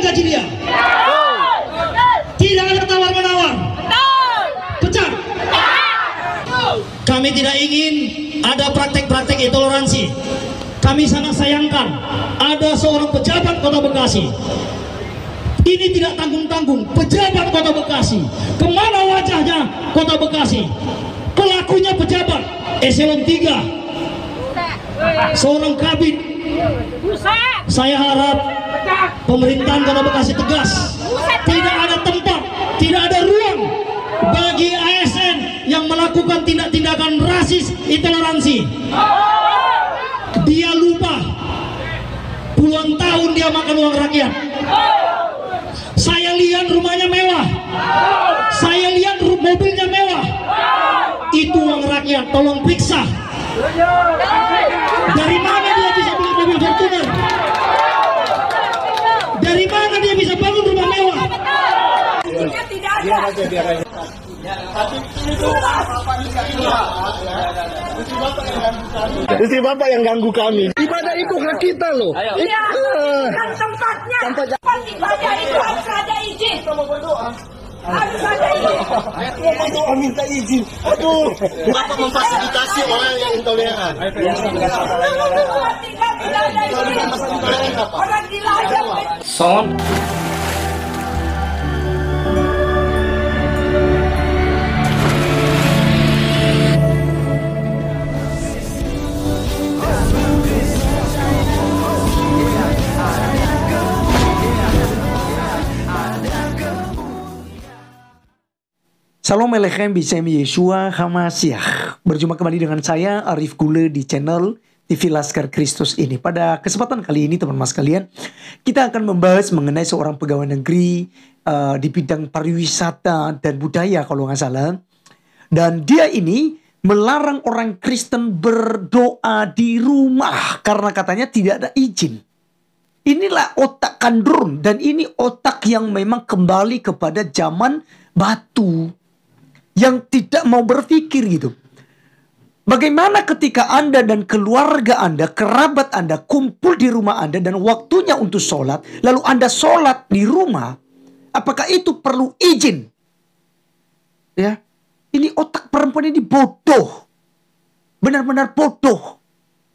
menggaji dia. Tidak ada tawar-menawar. Pecat. Kami tidak ingin ada praktek-praktek intoleransi. Kami sangat sayangkan ada seorang pejabat Kota Bekasi. Ini tidak tanggung-tanggung, pejabat Kota Bekasi. Kemana wajahnya Kota Bekasi? Pelakunya pejabat eselon 3, seorang kabin. Saya harap pemerintahan Kota Bekasi tegas. Tidak ada tempat, tidak ada ruang bagi ASN yang melakukan tindak-tindakan rasis intoleransi. Dia lupa puluhan tahun dia makan uang rakyat. Saya lihat rumahnya mewah, saya lihat mobilnya mewah. Itu uang rakyat, tolong periksa. Dari mana dia bisa beli mobil Fortuner? Dari mana dia bisa bangun rumah mewah? Istri Bapak yang ganggu kami. Ibadah itu hak kita loh. Iya, kan tempatnya. Tempat ibadah itu harus ada izin. Harus ada izin. Berdoa minta izin. Aduh, Bapak memfasilitasi orang yang intoleran. Orang gila aja. Son. Salam Alechem Bisem Yeshua Hamasiah. Berjumpa kembali dengan saya Arif Gule di channel TV Laskar Kristus ini. Pada kesempatan kali ini teman-teman sekalian, kita akan membahas mengenai seorang pegawai negeri di bidang pariwisata dan budaya kalau nggak salah. Dan dia ini melarang orang Kristen berdoa di rumah karena katanya tidak ada izin. Inilah otak kandrun dan ini otak yang memang kembali kepada zaman batu. Yang tidak mau berpikir gitu. Bagaimana ketika Anda dan keluarga Anda, kerabat Anda kumpul di rumah Anda dan waktunya untuk sholat, lalu Anda sholat di rumah, apakah itu perlu izin? Ya, ini otak perempuan ini bodoh, benar-benar bodoh,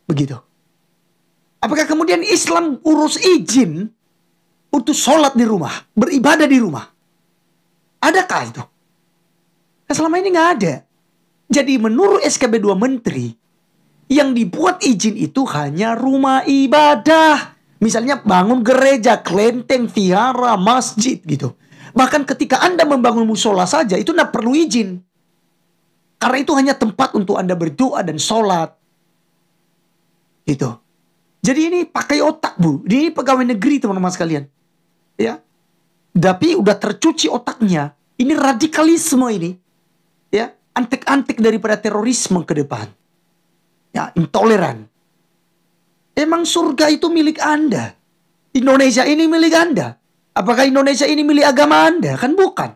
begitu. Apakah kemudian Islam urus izin untuk sholat di rumah, beribadah di rumah? Adakah itu? Nah, selama ini nggak ada. Jadi menurut SKB 2 Menteri, yang dibuat izin itu hanya rumah ibadah. Misalnya bangun gereja, kelenteng, vihara, masjid gitu. Bahkan ketika Anda membangun musola saja, itu nggak perlu izin. Karena itu hanya tempat untuk Anda berdoa dan sholat. Gitu. Jadi ini pakai otak, Bu. Ini pegawai negeri, teman-teman sekalian. Ya. Tapi udah tercuci otaknya. Ini radikalisme ini. Ya, antek-antek daripada terorisme ke depan. Ya, intoleran. Emang surga itu milik Anda. Indonesia ini milik Anda. Apakah Indonesia ini milik agama Anda? Kan bukan.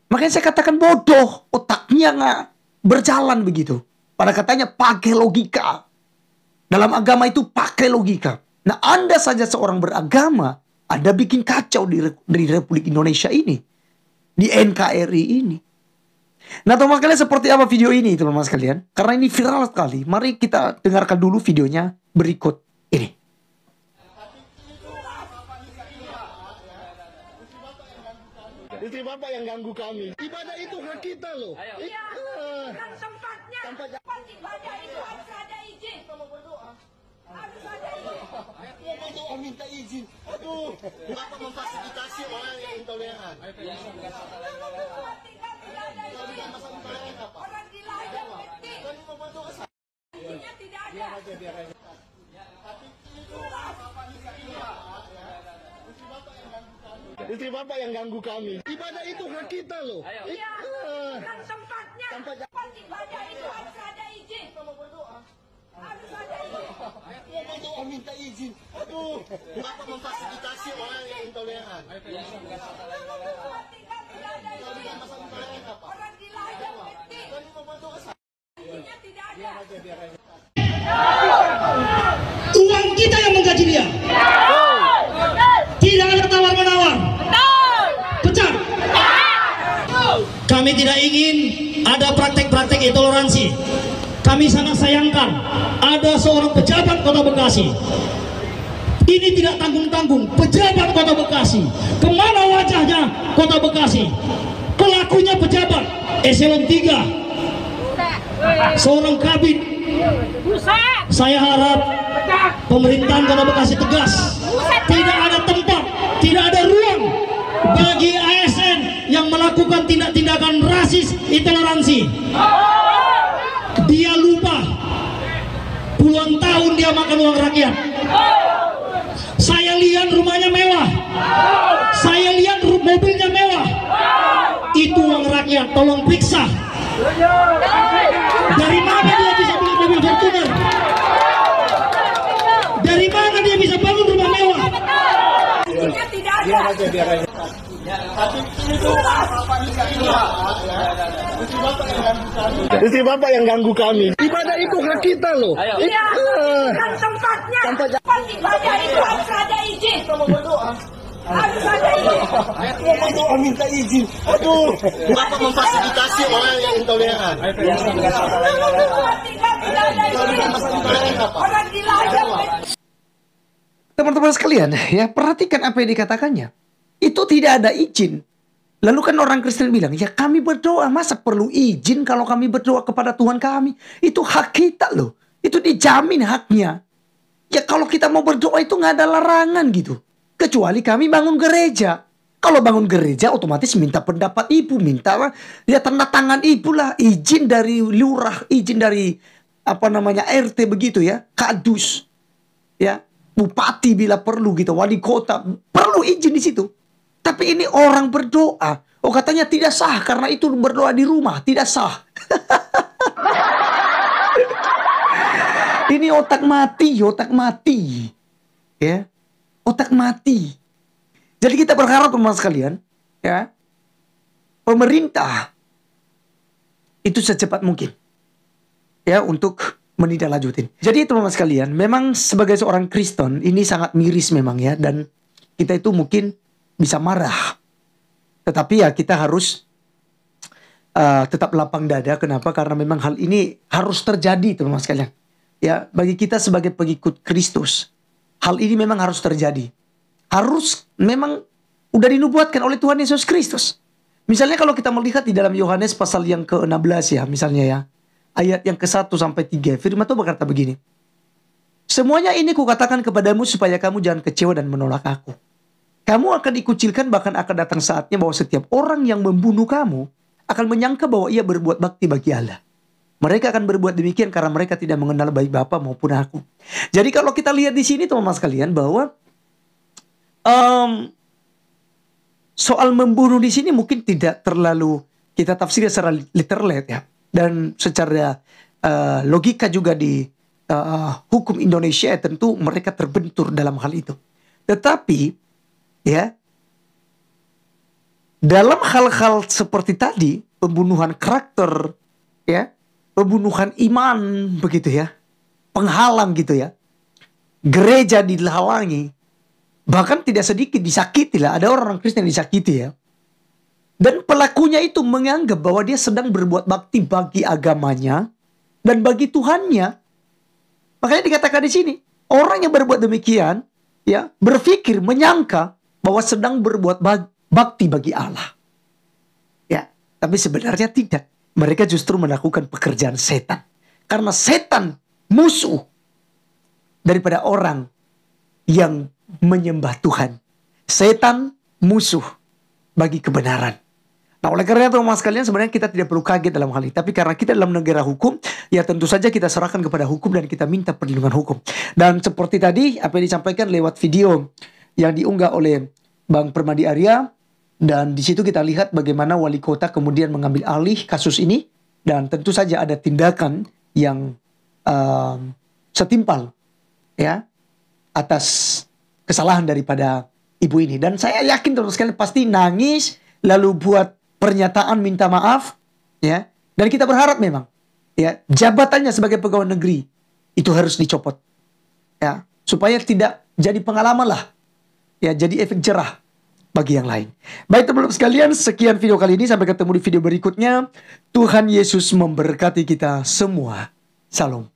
Makanya saya katakan bodoh. Otaknya nggak berjalan begitu. Pada katanya pakai logika. Dalam agama itu pakai logika. Nah, Anda saja seorang beragama, Anda bikin kacau di Republik Indonesia ini. Di NKRI ini. Nah, teman-teman sekalian, seperti apa video ini teman-teman sekalian? Karena ini viral sekali. Mari kita dengarkan dulu videonya berikut ini. Istri Bapak yang ganggu kami. Ibadah itu hak kita loh. Iya, kan tempatnya. Tempat ibadah itu harus ada izin. Harus ada izin. Berdoa minta izin. Aduh, Bapak memfasilitasi orang yang intoleran. Orang gila aja berhenti. Izinnya tidak ada. Istri Bapak yang ganggu kami. Ibadah itu hak kita loh. Iya, kan tempatnya. Tempat ibadah itu harus ada izin. Harus ada izin. Berdoa minta izin. Aduh, Bapak memfasilitasi orang yang intoleran. Orang gila aja berhenti. Izinnya tidak ada. Uang kita yang menggaji dia. Tidak ada tawar Kami tidak ingin ada praktek-praktek intoleransi. Kami sangat sayangkan ada seorang pejabat Kota Bekasi. Ini tidak tanggung-tanggung, pejabat Kota Bekasi. Kemana wajahnya Kota Bekasi? Pelakunya pejabat eselon 3, seorang kabit. Saya harap pemerintahan Kota Bekasi tegas. Tidak ada tempat, tidak ada ruang bagi ASN yang melakukan tindak-tindakan rasis intoleransi. Dia lupa puluhan tahun dia makan uang rakyat. Saya lihat rumahnya mewah, saya lihat mobilnya mewah. Itu uang rakyat, tolong periksa. Dari mana dia bisa beli mobil Fortuner? Dari mana dia bisa bangun rumah mewah? Tidak ada. Istri bapak yang ganggu kami. Ibadah itu hak kita loh. Iya, kan tempatnya. Tempat ibadah itu harus ada izin. Harus ada izin. Berdoa minta izin. Aduh, bapak memfasilitasi orang yang intoleran. Tempat tinggal tidak ada izin. Orang gila aja. Teman-teman sekalian, ya perhatikan apa yang dikatakannya. Itu tidak ada izin. Lalu kan orang Kristen bilang, ya kami berdoa, masa perlu izin kalau kami berdoa kepada Tuhan kami? Itu hak kita loh. Itu dijamin haknya. Ya kalau kita mau berdoa itu nggak ada larangan gitu. Kecuali kami bangun gereja. Kalau bangun gereja otomatis minta pendapat ibu, minta ya tanda tangan ibu lah, izin dari lurah, izin dari RT begitu ya, kadus, ya bupati bila perlu gitu, wali kota perlu izin di situ. Tapi ini orang berdoa, oh katanya tidak sah karena itu berdoa di rumah tidak sah. Ini otak mati, ya, otak mati. Jadi kita berharap teman-teman sekalian, ya, pemerintah itu secepat mungkin, ya, untuk menindaklanjutin. Jadi teman-teman sekalian, memang sebagai seorang Kristen ini sangat miris memang ya, dan kita itu mungkin bisa marah, tetapi ya kita harus tetap lapang dada. Kenapa? Karena memang hal ini harus terjadi teman-teman sekalian. Ya, bagi kita sebagai pengikut Kristus, hal ini memang harus terjadi. Harus memang udah dinubuatkan oleh Tuhan Yesus Kristus. Misalnya kalau kita melihat di dalam Yohanes pasal yang ke-16 ya, misalnya ya, ayat yang ke-1 sampai 3, firman Tuhan berkata begini. Semuanya ini kukatakan kepadamu supaya kamu jangan kecewa dan menolak aku. Kamu akan dikucilkan, bahkan akan datang saatnya bahwa setiap orang yang membunuh kamu akan menyangka bahwa ia berbuat bakti bagi Allah. Mereka akan berbuat demikian karena mereka tidak mengenal baik Bapa maupun aku. Jadi kalau kita lihat di sini teman-teman sekalian bahwa soal membunuh di sini mungkin tidak terlalu kita tafsirkan secara literal ya, dan secara logika juga di hukum Indonesia tentu mereka terbentur dalam hal itu. Tetapi ya, dalam hal-hal seperti tadi, pembunuhan karakter, ya, pembunuhan iman, begitu ya, penghalang gitu ya, gereja dihalangi, bahkan tidak sedikit disakiti lah, ada orang Kristen yang disakiti ya, dan pelakunya itu menganggap bahwa dia sedang berbuat bakti bagi agamanya dan bagi Tuhannya. Makanya dikatakan di sini, orang yang berbuat demikian, ya, berpikir, menyangka bahwa sedang berbuat bakti bagi Allah. Ya, tapi sebenarnya tidak. Mereka justru melakukan pekerjaan setan. Karena setan musuh daripada orang yang menyembah Tuhan. Setan musuh bagi kebenaran. Nah, oleh karena itu teman-teman sekalian, sebenarnya kita tidak perlu kaget dalam hal ini. Tapi karena kita dalam negara hukum, ya tentu saja kita serahkan kepada hukum dan kita minta perlindungan hukum. Dan seperti tadi, apa yang disampaikan lewat video yang diunggah oleh Bang Permadi Arya, dan di situ kita lihat bagaimana wali kota kemudian mengambil alih kasus ini, dan tentu saja ada tindakan yang setimpal ya atas kesalahan daripada ibu ini. Dan saya yakin teman-teman sekalian pasti nangis lalu buat pernyataan minta maaf ya, dan kita berharap memang ya jabatannya sebagai pegawai negeri itu harus dicopot ya, supaya tidak jadi pengalaman lah ya, jadi efek jerah bagi yang lain. Baik teman-teman sekalian, sekian video kali ini. Sampai ketemu di video berikutnya. Tuhan Yesus memberkati kita semua. Salam.